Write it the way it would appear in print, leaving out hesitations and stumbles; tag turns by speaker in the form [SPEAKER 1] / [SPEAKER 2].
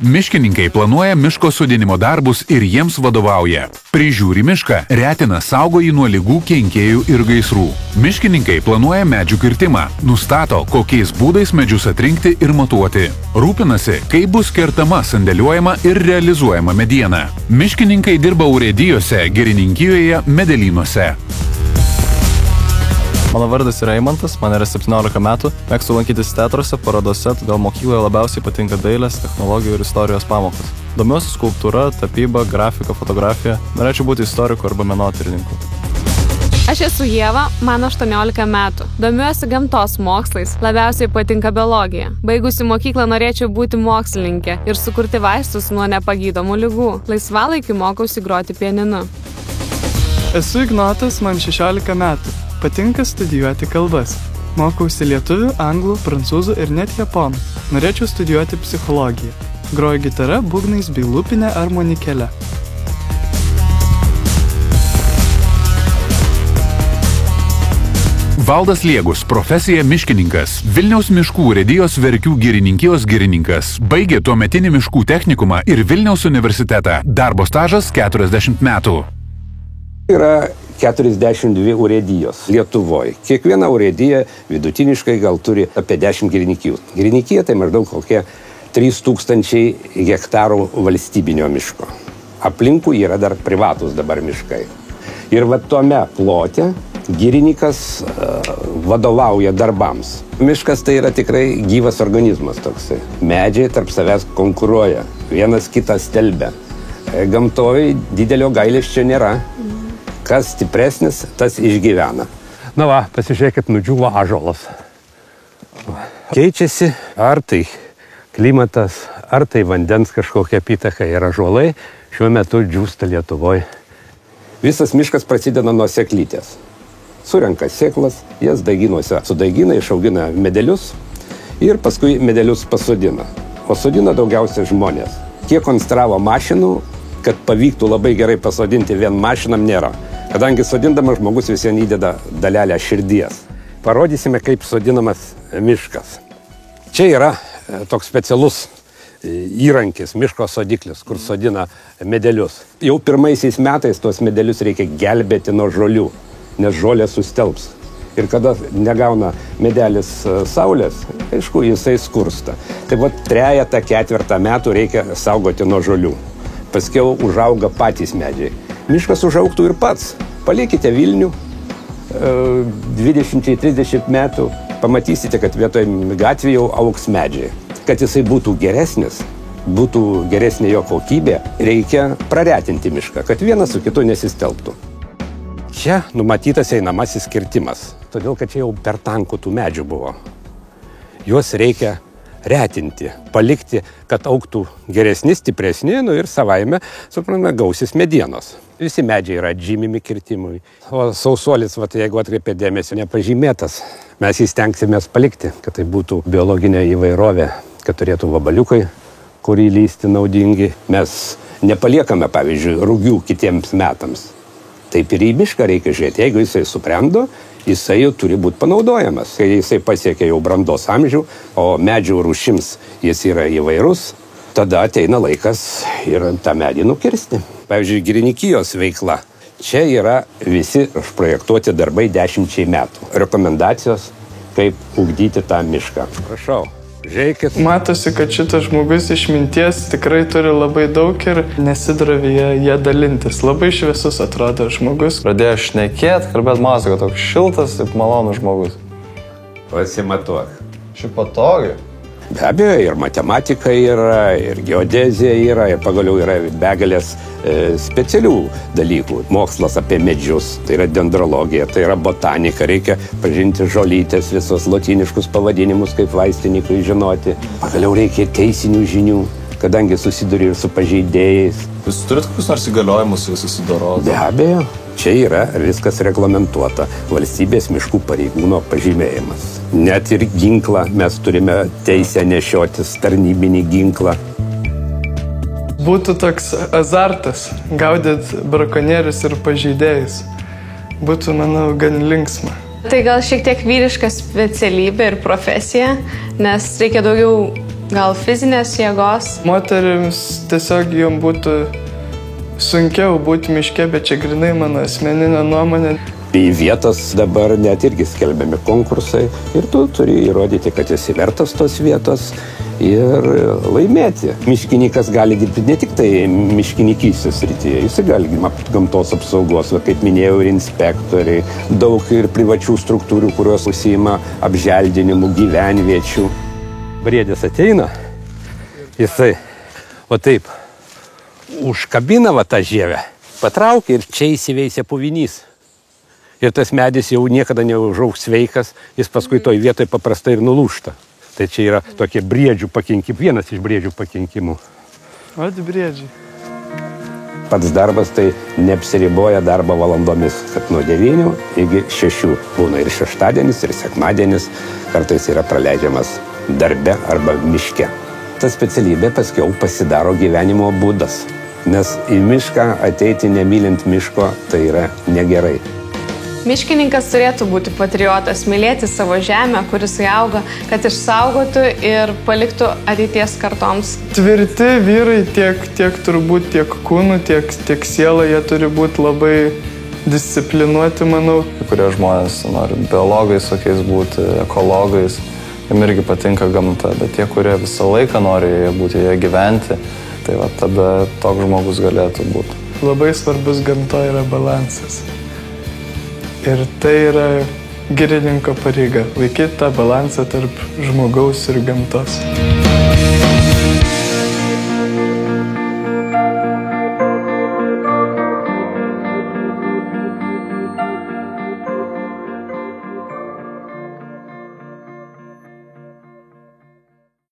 [SPEAKER 1] Miškininkai planuoja miško sodinimo darbus ir jiems vadovauja. Prižiūri mišką, retina saugo jį nuo ligų, kenkėjų ir gaisrų. Miškininkai planuoja medžių kirtimą, nustato, kokiais būdais medžius atrinkti ir matuoti. Rūpinasi, kaip bus kertama, sandėliuojama ir realizuojama mediena. Miškininkai dirba urėdijose, girininkijoje, medelynuose.
[SPEAKER 2] Mano vardas yra Eimantas, man yra 17 metų, mėgstu lankytis teatruose, parodose, todėl mokykloje labiausiai patinka dailės, technologijų ir istorijos pamokos. Domiuosi skulptūra, tapyba, grafika, fotografija, norėčiau būti istoriku arba menotyrininku.
[SPEAKER 3] Aš esu Ieva, man 18 metų. Domiuosi gamtos mokslais, labiausiai patinka biologija. Baigusi mokyklą norėčiau būti mokslininkė ir sukurti vaistus nuo nepagydomų ligų. Laisvalaikiu mokausi groti pianinu.
[SPEAKER 4] Esu Ignotas, man 16 metų. Patinka studijuoti kalbas. Mokausi lietuvių, anglų, prancūzų ir net japonų. Norėčiau studijuoti psichologiją. Groju gitara, būgnais bei lūpinę armonikele.
[SPEAKER 1] Valdas Liegus, profesija miškininkas. Vilniaus miškų urėdijos Verkių girininkijos girininkas. Baigė tuometinį miškų technikumą ir Vilniaus universitetą. Darbo stažas 40 metų.
[SPEAKER 5] Yra 42 urėdijos Lietuvoje. Kiekviena urėdija vidutiniškai gal turi apie 10 girininkijų. Girininkija tai maždaug kokie 3000 hektarų valstybinio miško. Aplinkui yra dar privatus dabar miškai. Ir va tome plote girininkas vadovauja darbams. Miškas tai yra tikrai gyvas organizmas toksai. Medžiai tarp savęs konkuruoja, vienas kitą stelbia. Gamtoje didelio gailesčio nėra. Kas stipresnis, tas išgyvena. Na va, pasižiūrėkit, nudžiūvo ąžuolas. Keičiasi ar tai klimatas, ar tai vandens kažkokia apytaka ir ąžuolai šiuo metu džiūsta Lietuvoje. Visas miškas prasideda nuo sėklytės. Surenka sėklas, jas daiginuose sudaigina, išaugina medelius ir paskui medelius pasodina. O sodina daugiausia žmonės. Kiek konstravo mašinų, kad pavyktų labai gerai pasodinti vien mašinam nėra. Kadangi sodindamas žmogus visien įdeda dalelę širdies. Parodysime, kaip sodinamas miškas. Čia yra toks specialus įrankis, miško sodiklis, kur sodina medelius. Jau pirmaisiais metais tuos medelius reikia gelbėti nuo žolių, nes žolė sustelbs. Ir kada negauna medelis saulės, aišku, jisai skursta. Tai va 3-4 metų reikia saugoti nuo žolių. Paskiau užauga patys medžiai. Miškas užaugtų ir pats. Palikite Vilnių 20-30 metų, pamatysite, kad vietoj gatvėje jau augs medžiai. Kad jisai būtų geresnis, būtų geresnė jo kokybė, reikia praretinti mišką, kad vienas su kitu nesistelbtų. Čia numatytas einamasis kirtimas, todėl kad čia jau per tankų tų medžių buvo. Juos reikia retinti, palikti, kad augtų geresni, stipresni, ir savaime, suprantame, gausis medienos. Visi medžiai yra atžymimi kirtimui. O sausuolis, jeigu atkreipė dėmesio, nepažymėtas, mes jį stengsimės palikti, kad tai būtų biologinė įvairovė, kad turėtų vabaliukai, kur įlysti naudingi. Mes nepaliekame, pavyzdžiui, rugių kitiems metams. Taip ir į mišką reikia žiūrėti. Jeigu jisai subrendo, jisai jau turi būti panaudojamas. Kai jisai pasiekia jau brandos amžių, o medžių rūšims jis yra įvairus, tada ateina laikas ir tą medį nukirsti. Pavyzdžiui, girininkijos veikla. Čia yra visi projektuoti darbai 10 metų. Rekomendacijos, kaip ugdyti tą mišką. Prašau. Žiūrėkit.
[SPEAKER 4] Matosi, kad šitas žmogus išminties tikrai turi labai daug ir nesidravė jie dalintis. Labai šviesus atrodo žmogus.
[SPEAKER 2] Pradėjo šnekėt, kalbėt mąsto, kad toks šiltas ir malonus žmogus.
[SPEAKER 5] Pasimatuok.
[SPEAKER 2] Šiaip patogiai.
[SPEAKER 5] Be abejo, ir matematika yra, ir geodezija yra, ir pagaliau yra begalės specialių dalykų. Mokslas apie medžius, tai yra dendrologija, tai yra botanika, reikia pažinti žolytės, visos lotyniškus pavadinimus, kaip vaistinykui žinoti. Pagaliau reikia teisinių žinių, kadangi susiduri ir su pažeidėjais.
[SPEAKER 2] Jūs turit kokius nors įgaliojimus susidoroti?
[SPEAKER 5] Be abejo, čia yra viskas reglamentuota. Valstybės miškų pareigūno pažymėjimas. Net ir ginklą mes turime teisę nešiotis, tarnybinį ginklą.
[SPEAKER 4] Būtų toks azartas gaudyti brakonierius ir pažeidėjus. Būtų, manau, gan linksma.
[SPEAKER 3] Tai gal šiek tiek vyriška specialybė ir profesija, nes reikia daugiau Gal fizinės jėgos?
[SPEAKER 4] Moterims tiesiog jom būtų sunkiau būti miške, bet čia grynai mano asmeninė nuomonė.
[SPEAKER 5] Į vietas dabar net irgi skelbiami konkursai ir tu turi įrodyti, kad esi vertas tos vietos ir laimėti. Miškininkas gali dirbti ne tik tai miškininkystės srityje, jis gali gamtos apsaugos, kaip minėjau, ir inspektoriai, daug ir privačių struktūrų, kurios užsiima apželdinimu gyvenviečių. Briedis ateina, jisai, o taip, užkabina va tą žievę, patraukia ir čia įsiveisia puvinys. Ir tas medis jau niekada neužaugs sveikas, jis paskui toj vietoj paprastai ir nulūžta. Tai čia yra tokie briedžių pakenkimai, vienas iš briedžių pakenkimų.
[SPEAKER 4] Vat briedžiai.
[SPEAKER 5] Pats darbas tai neapsiriboja darbo valandomis, kad nuo 9 iki 6 būna ir šeštadienis, ir sekmadienis, kartais yra praleidžiamas darbe arba miške. Ta specialybė paskiau pasidaro gyvenimo būdas, nes į mišką ateiti nemylint miško tai yra negerai.
[SPEAKER 3] Miškininkas turėtų būti patriotas, mylėti savo žemę, kuris auga, kad išsaugotų ir paliktų ateities kartoms.
[SPEAKER 4] Tvirti vyrai tiek turbūt tiek kūnų, tiek siela, jie turi būti labai disciplinuoti, manau.
[SPEAKER 2] Kai kurie žmonės nori biologais, tokiais būti, ekologais, jiem irgi patinka gamta, bet tie, kurie visą laiką nori būti, jie gyventi, tai va, tada toks žmogus galėtų būti.
[SPEAKER 4] Labai svarbus gamtoje yra balansas. Ir tai yra girininko pareiga, laikyti tą balansą tarp žmogaus ir gamtos.